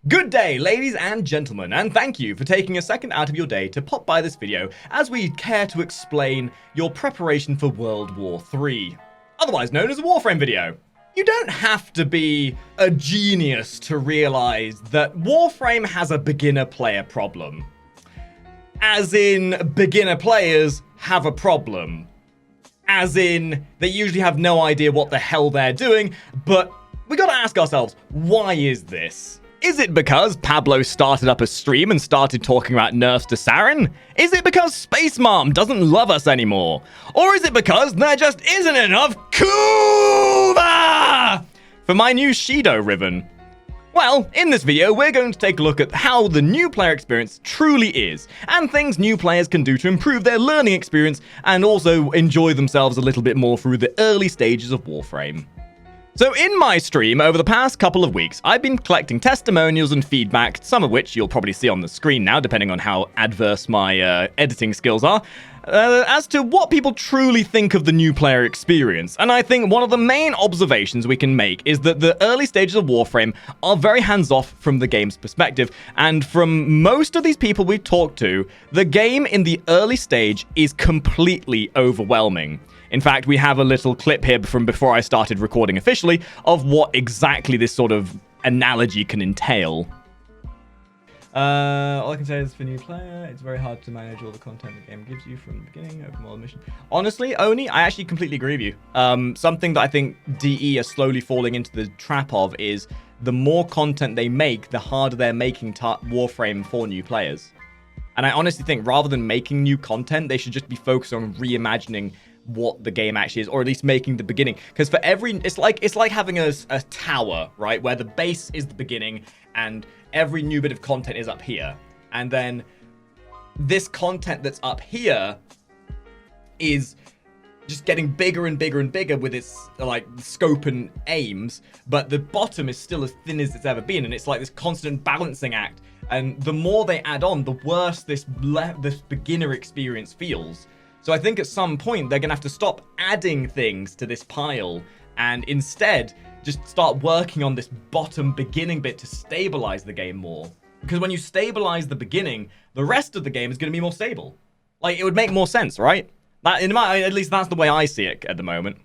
Good day, ladies and gentlemen, and thank you for taking a second out of your day to pop by this video as we care to explain your preparation for World War III, otherwise known as a Warframe video. You don't have to be a genius to realize that Warframe has a beginner player problem. As in, beginner players have a problem. As in, they usually have no idea what the hell they're doing, but we gotta ask ourselves, why is this? Is it because Pablo started up a stream and started talking about nerfs to Saren? Is it because Space Mom doesn't love us anymore? Or is it because there just isn't enough Kuva for my new Shido ribbon? Well, in this video, we're going to take a look at how the new player experience truly is, and things new players can do to improve their learning experience and also enjoy themselves a little bit more through the early stages of Warframe. So in my stream, over the past couple of weeks, I've been collecting testimonials and feedback, some of which you'll probably see on the screen now, depending on how adverse my editing skills are, as to what people truly think of the new player experience. And I think one of the main observations we can make is that the early stages of Warframe are very hands-off from the game's perspective, and from most of these people we've talked to, the game in the early stage is completely overwhelming. In fact, we have a little clip here from before I started recording officially of what exactly this sort of analogy can entail. All I can say is for new player, it's very hard to manage all the content the game gives you from the beginning, open world mission. Honestly, Oni, I actually completely agree with you. Something that I think DE are slowly falling into the trap of is the more content they make, the harder they're making Warframe for new players. And I honestly think rather than making new content, they should just be focused on reimagining what the game actually is, or at least making the beginning. Because for every, it's like having a tower, right, where the base is the beginning and every new bit of content is up here, and then this content that's up here is just getting bigger and bigger and bigger with its like scope and aims, but the bottom is still as thin as it's ever been, and it's like this constant balancing act. And the more they add on, the worse this beginner experience feels. So I think at some point they're going to have to stop adding things to this pile and instead just start working on this bottom beginning bit to stabilize the game more. Because when you stabilize the beginning, the rest of the game is going to be more stable. Like, it would make more sense, right? At least that's the way I see it at the moment.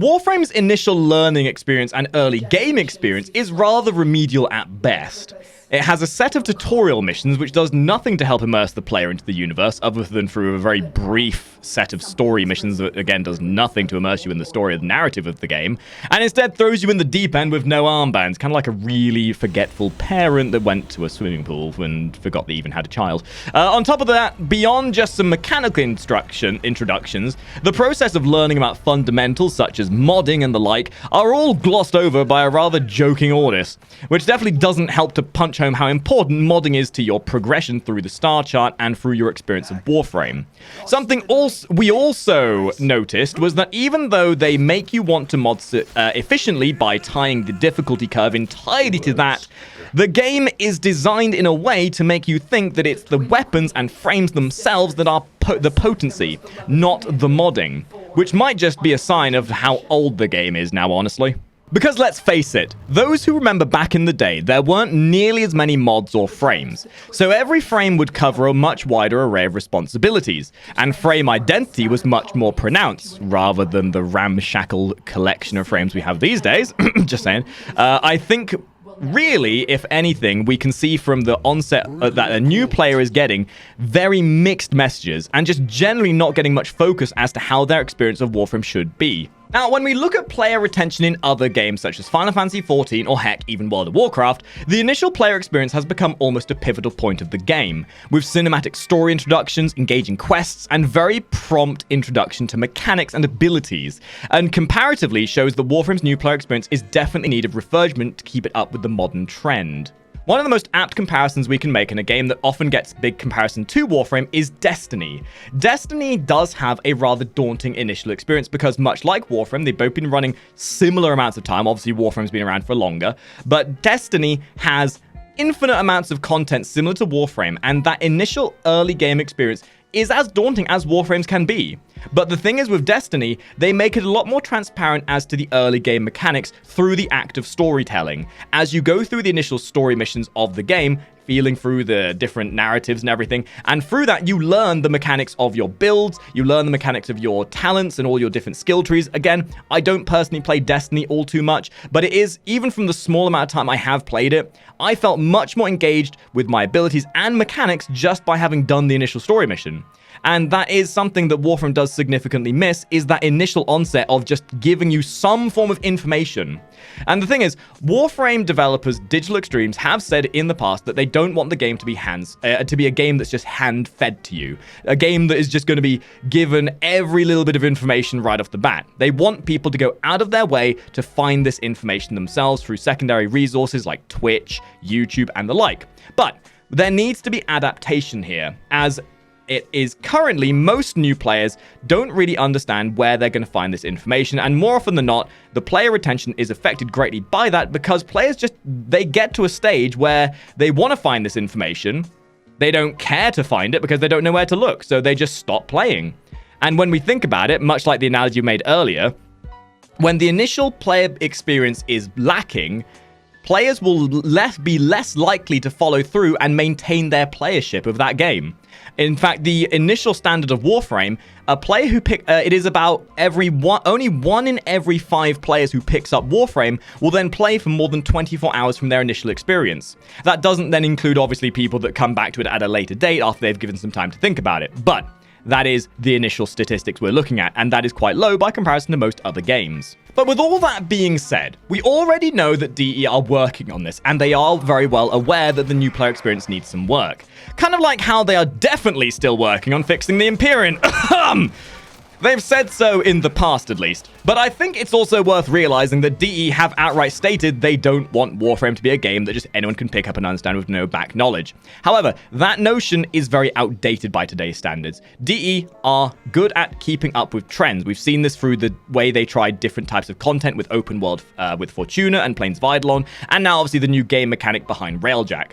Warframe's initial learning experience and early game experience is rather remedial at best. It has a set of tutorial missions which does nothing to help immerse the player into the universe other than through a very brief set of story missions that again does nothing to immerse you in the story or the narrative of the game, and instead throws you in the deep end with no armbands, kind of like a really forgetful parent that went to a swimming pool and forgot they even had a child. On top of that, beyond just some mechanical introductions, the process of learning about fundamentals such as modding and the like are all glossed over by a rather joking Audis, which definitely doesn't help to punch home how important modding is to your progression through the star chart and through your experience of Warframe. Something we also noticed was that even though they make you want to mod efficiently by tying the difficulty curve entirely to that, the game is designed in a way to make you think that it's the weapons and frames themselves that are the potency, not the modding, which might just be a sign of how old the game is now, honestly. Because let's face it, those who remember back in the day, there weren't nearly as many mods or frames, so every frame would cover a much wider array of responsibilities, and frame identity was much more pronounced, rather than the ramshackle collection of frames we have these days. Just saying. I think really, if anything, we can see from the onset that a new player is getting very mixed messages and just generally not getting much focus as to how their experience of Warframe should be. Now, when we look at player retention in other games such as Final Fantasy XIV or heck, even World of Warcraft, the initial player experience has become almost a pivotal point of the game, with cinematic story introductions, engaging quests, and very prompt introduction to mechanics and abilities, and comparatively shows that Warframe's new player experience is definitely in need of refurbishment to keep it up with the modern trend. One of the most apt comparisons we can make in a game that often gets big comparison to Warframe is Destiny. Destiny does have a rather daunting initial experience because much like Warframe, they've both been running similar amounts of time. Obviously, Warframe's been around for longer, but Destiny has infinite amounts of content similar to Warframe, and that initial early game experience is as daunting as Warframe's can be. But the thing is, with Destiny, they make it a lot more transparent as to the early game mechanics through the act of storytelling. As you go through the initial story missions of the game, feeling through the different narratives and everything, and through that you learn the mechanics of your builds, you learn the mechanics of your talents and all your different skill trees. Again, I don't personally play Destiny all too much, but it is, even from the small amount of time I have played it, I felt much more engaged with my abilities and mechanics just by having done the initial story mission. And that is something that Warframe does significantly miss, is that initial onset of just giving you some form of information. And the thing is, Warframe developers Digital Extremes have said in the past that they don't want the game to be a game that's just hand-fed to you. A game that is just going to be given every little bit of information right off the bat. They want people to go out of their way to find this information themselves through secondary resources like Twitch, YouTube, and the like. But there needs to be adaptation here, as it is currently most new players don't really understand where they're going to find this information, and more often than not, the player retention is affected greatly by that, because players they get to a stage where they want to find this information, they don't care to find it because they don't know where to look, so they just stop playing. And when we think about it, much like the analogy you made earlier, when the initial player experience is lacking, players will be less likely to follow through and maintain their playership of that game. In fact, the initial standard of Warframe, a player who it is about only 1 in every 5 players who picks up Warframe will then play for more than 24 hours from their initial experience. That doesn't then include, obviously, people that come back to it at a later date after they've given some time to think about it. But that is the initial statistics we're looking at, and that is quite low by comparison to most other games. But with all that being said, we already know that DE are working on this, and they are very well aware that the new player experience needs some work. Kind of like how they are definitely still working on fixing the Empyrean. They've said so in the past, at least. But I think it's also worth realizing that DE have outright stated they don't want Warframe to be a game that just anyone can pick up and understand with no back knowledge. However, that notion is very outdated by today's standards. DE are good at keeping up with trends. We've seen this through the way they tried different types of content with open world with Fortuna and Plains Eidolon, and now obviously the new game mechanic behind Railjack.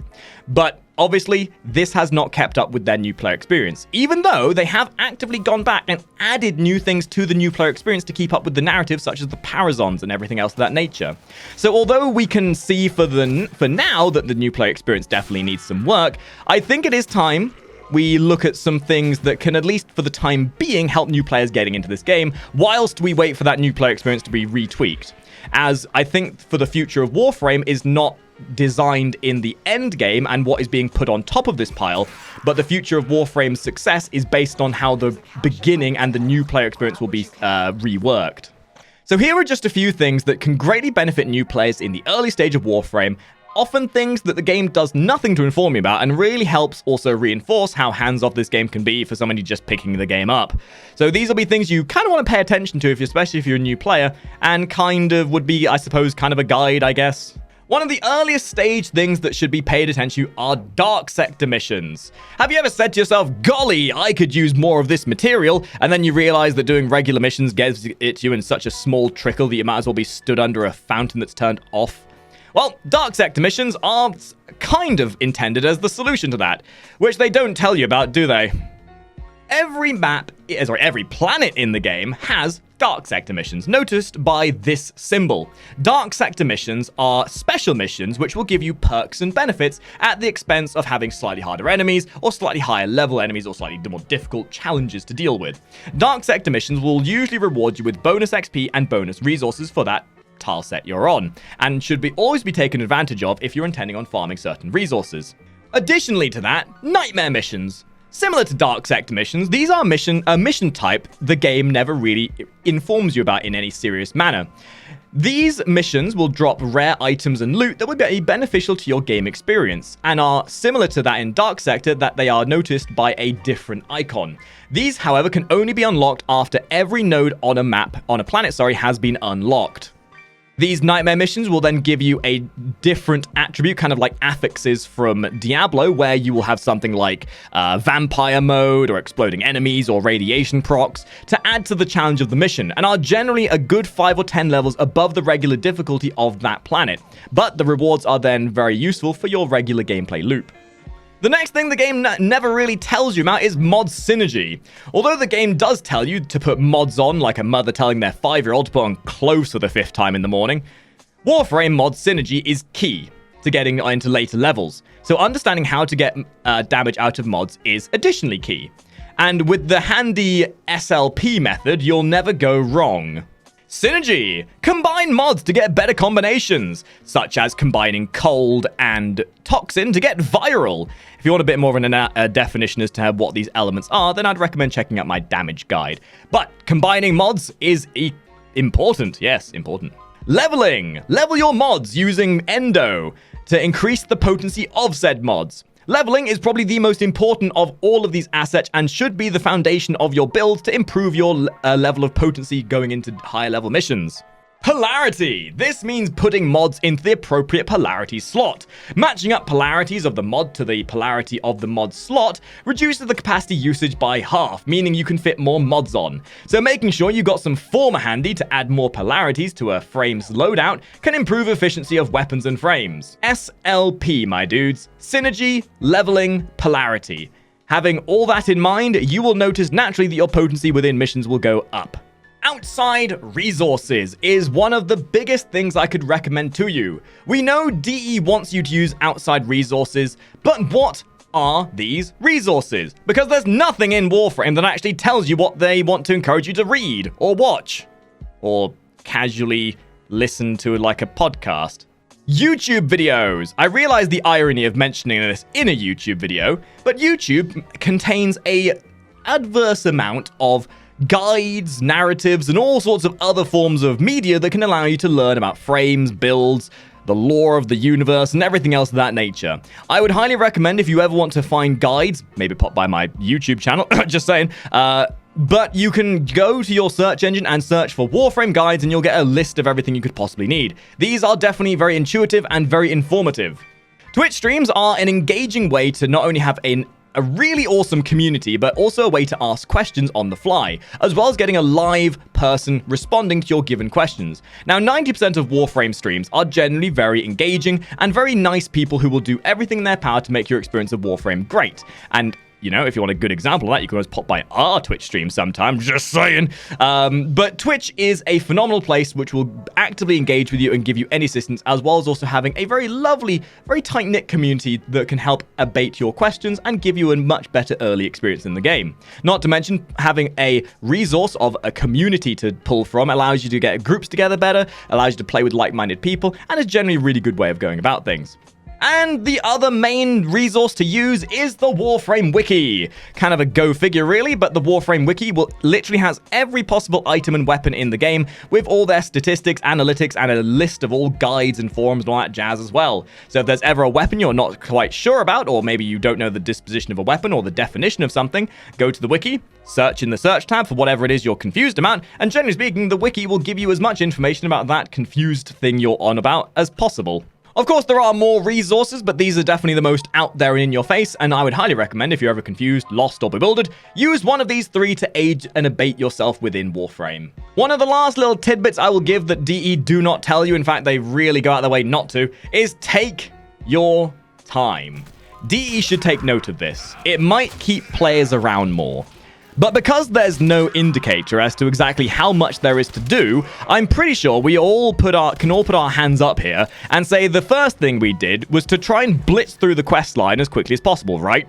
But obviously, this has not kept up with their new player experience, even though they have actively gone back and added new things to the new player experience to keep up with the narrative, such as the Parazons and everything else of that nature. So although we can see for now that the new player experience definitely needs some work, I think it is time we look at some things that can, at least for the time being, help new players getting into this game, whilst we wait for that new player experience to be retweaked. As I think for the future of Warframe is not designed in the end game and what is being put on top of this pile, but the future of Warframe's success is based on how the beginning and the new player experience will be reworked. So here are just a few things that can greatly benefit new players in the early stage of Warframe, often things that the game does nothing to inform you about, and really helps also reinforce how hands-off this game can be for somebody just picking the game up. So these will be things you kind of want to pay attention to, especially if you're a new player, and kind of would be, I suppose, kind of a guide, I guess. One of the earliest stage things that should be paid attention to are dark sector missions. Have you ever said to yourself, golly, I could use more of this material, and then you realize that doing regular missions gives it to you in such a small trickle that you might as well be stood under a fountain that's turned off? Well, dark sector missions are kind of intended as the solution to that, which they don't tell you about, do they? Every planet in the game has dark sector missions, noticed by this symbol. Dark sector missions are special missions which will give you perks and benefits at the expense of having slightly harder enemies, or slightly higher level enemies, or slightly more difficult challenges to deal with. Dark sector missions will usually reward you with bonus XP and bonus resources for that tile set you're on, and should always be taken advantage of if you're intending on farming certain resources. Additionally to that, nightmare missions. Similar to dark sector missions, these are a mission type the game never really informs you about in any serious manner. These missions will drop rare items and loot that will be beneficial to your game experience, and are similar to that in Dark Sector, that they are noticed by a different icon. These, however, can only be unlocked after every node on a planet, has been unlocked. These nightmare missions will then give you a different attribute, kind of like affixes from Diablo, where you will have something like vampire mode, or exploding enemies, or radiation procs, to add to the challenge of the mission, and are generally a good 5 or 10 levels above the regular difficulty of that planet. But the rewards are then very useful for your regular gameplay loop. The next thing the game never really tells you about is mod synergy. Although the game does tell you to put mods on, like a mother telling their 5-year-old to put on clothes for the 5th time in the morning, Warframe mod synergy is key to getting into later levels. So understanding how to get damage out of mods is additionally key. And with the handy SLP method, you'll never go wrong. Synergy! Combine mods to get better combinations, such as combining cold and toxin to get viral. If you want a bit more of a definition as to what these elements are, then I'd recommend checking out my damage guide. But combining mods is important. Yes, important. Leveling! Level your mods using Endo to increase the potency of said mods. Leveling is probably the most important of all of these assets and should be the foundation of your build to improve your level of potency going into higher level missions. Polarity! This means putting mods into the appropriate polarity slot. Matching up polarities of the mod to the polarity of the mod slot reduces the capacity usage by half, meaning you can fit more mods on. So making sure you got some former handy to add more polarities to a frame's loadout can improve efficiency of weapons and frames. SLP, my dudes. Synergy, leveling, polarity. Having all that in mind, you will notice naturally that your potency within missions will go up. Outside resources is one of the biggest things I could recommend to you. We know DE wants you to use outside resources, but what are these resources? Because there's nothing in Warframe that actually tells you what they want to encourage you to read, or watch, or casually listen to like a podcast. YouTube videos. I realize the irony of mentioning this in a YouTube video, but YouTube contains a adverse amount of guides, narratives, and all sorts of other forms of media that can allow you to learn about frames, builds, the lore of the universe, and everything else of that nature. I would highly recommend if you ever want to find guides, maybe pop by my YouTube channel, just saying, but you can go to your search engine and search for Warframe guides and you'll get a list of everything you could possibly need. These are definitely very intuitive and very informative. Twitch streams are an engaging way to not only have a really awesome community, but also a way to ask questions on the fly, as well as getting a live person responding to your given questions. Now, 90% of Warframe streams are generally very engaging and very nice people who will do everything in their power to make your experience of Warframe great. And you know, if you want a good example of that, you can always pop by our Twitch stream sometime, just saying. But Twitch is a phenomenal place which will actively engage with you and give you any assistance, as well as also having a very lovely, very tight-knit community that can help abate your questions and give you a much better early experience in the game. Not to mention, having a resource of a community to pull from allows you to get groups together better, allows you to play with like-minded people, and is generally a really good way of going about things. And the other main resource to use is the Warframe Wiki. Kind of a go figure really, but the Warframe Wiki literally has every possible item and weapon in the game with all their statistics, analytics, and a list of all guides and forums and all that jazz as well. So if there's ever a weapon you're not quite sure about, or maybe you don't know the disposition of a weapon or the definition of something, go to the Wiki, search in the search tab for whatever it is you're confused about, and generally speaking, the Wiki will give you as much information about that confused thing you're on about as possible. Of course, there are more resources, but these are definitely the most out there and in your face, and I would highly recommend if you're ever confused, lost, or bewildered, use one of these three to aid and abate yourself within Warframe. One of the last little tidbits I will give that DE do not tell you, in fact, they really go out of their way not to, is take your time. DE should take note of this. It might keep players around more. But because there's no indicator as to exactly how much there is to do, I'm pretty sure we can all put our hands up here and say the first thing we did was to try and blitz through the quest line as quickly as possible, right?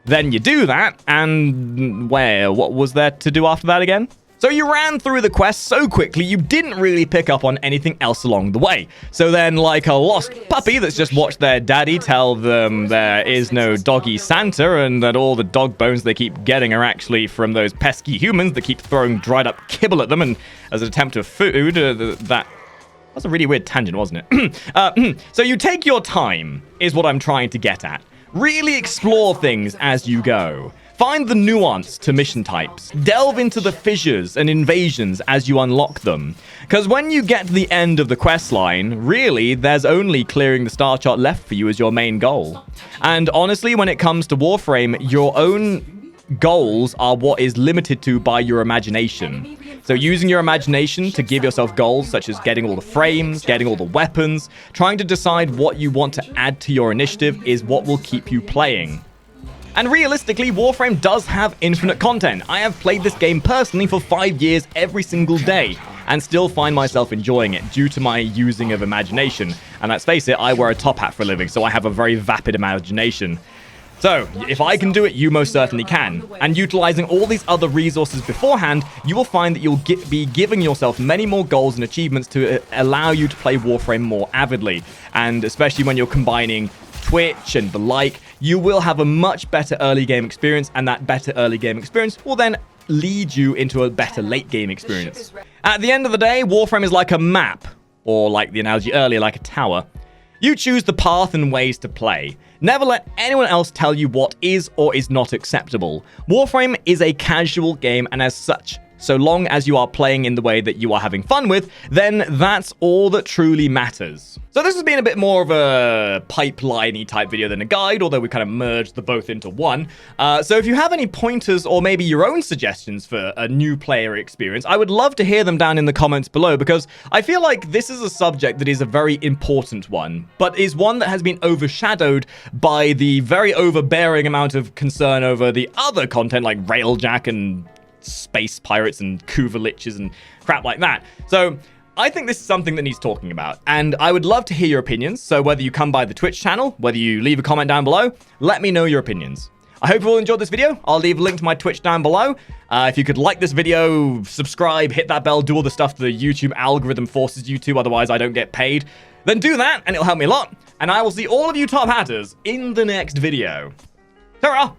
Then you do that, and what was there to do after that again? So you ran through the quest so quickly you didn't really pick up on anything else along the way. So then, like a lost puppy that's just watched their daddy tell them there is no doggy Santa and that all the dog bones they keep getting are actually from those pesky humans that keep throwing dried up kibble at them and as an attempt of food, that was a really weird tangent, wasn't it? So you take your time, is what I'm trying to get at. Really explore things as you go. Find the nuance to mission types. Delve into the fissures and invasions as you unlock them. Because when you get to the end of the quest line, really, there's only clearing the star chart left for you as your main goal. And honestly, when it comes to Warframe, your own goals are what is limited to by your imagination. So using your imagination to give yourself goals such as getting all the frames, getting all the weapons, trying to decide what you want to add to your initiative is what will keep you playing. And realistically, Warframe does have infinite content. I have played this game personally for 5 years every single day, and still find myself enjoying it due to my using of imagination. And let's face it, I wear a top hat for a living, so I have a very vapid imagination. So, if I can do it, you most certainly can. And utilizing all these other resources beforehand, you will find that you'll be giving yourself many more goals and achievements to allow you to play Warframe more avidly. And especially when you're combining Twitch and the like, you will have a much better early game experience, and that better early game experience will then lead you into a better late game experience. At the end of the day, Warframe is like a map, or like the analogy earlier, like a tower. You choose the path and ways to play. Never let anyone else tell you what is or is not acceptable. Warframe is a casual game, and as such, so long as you are playing in the way that you are having fun with, then that's all that truly matters. So this has been a bit more of a pipeline-y type video than a guide, although we kind of merged the both into one. So if you have any pointers or maybe your own suggestions for a new player experience, I would love to hear them down in the comments below, because I feel like this is a subject that is a very important one, but is one that has been overshadowed by the very overbearing amount of concern over the other content like Railjack and space pirates and Kuva liches and crap like that. So I think this is something that needs talking about, and I would love to hear your opinions. So whether you come by the Twitch channel, whether you leave a comment down below, let me know your opinions. I hope you all enjoyed this video. I'll leave a link to my Twitch down below. If you could like this video, subscribe, hit that bell, do all the stuff the YouTube algorithm forces you to, otherwise I don't get paid, then do that and it'll help me a lot. And I will see all of you top hatters in the next video. Ta-ra!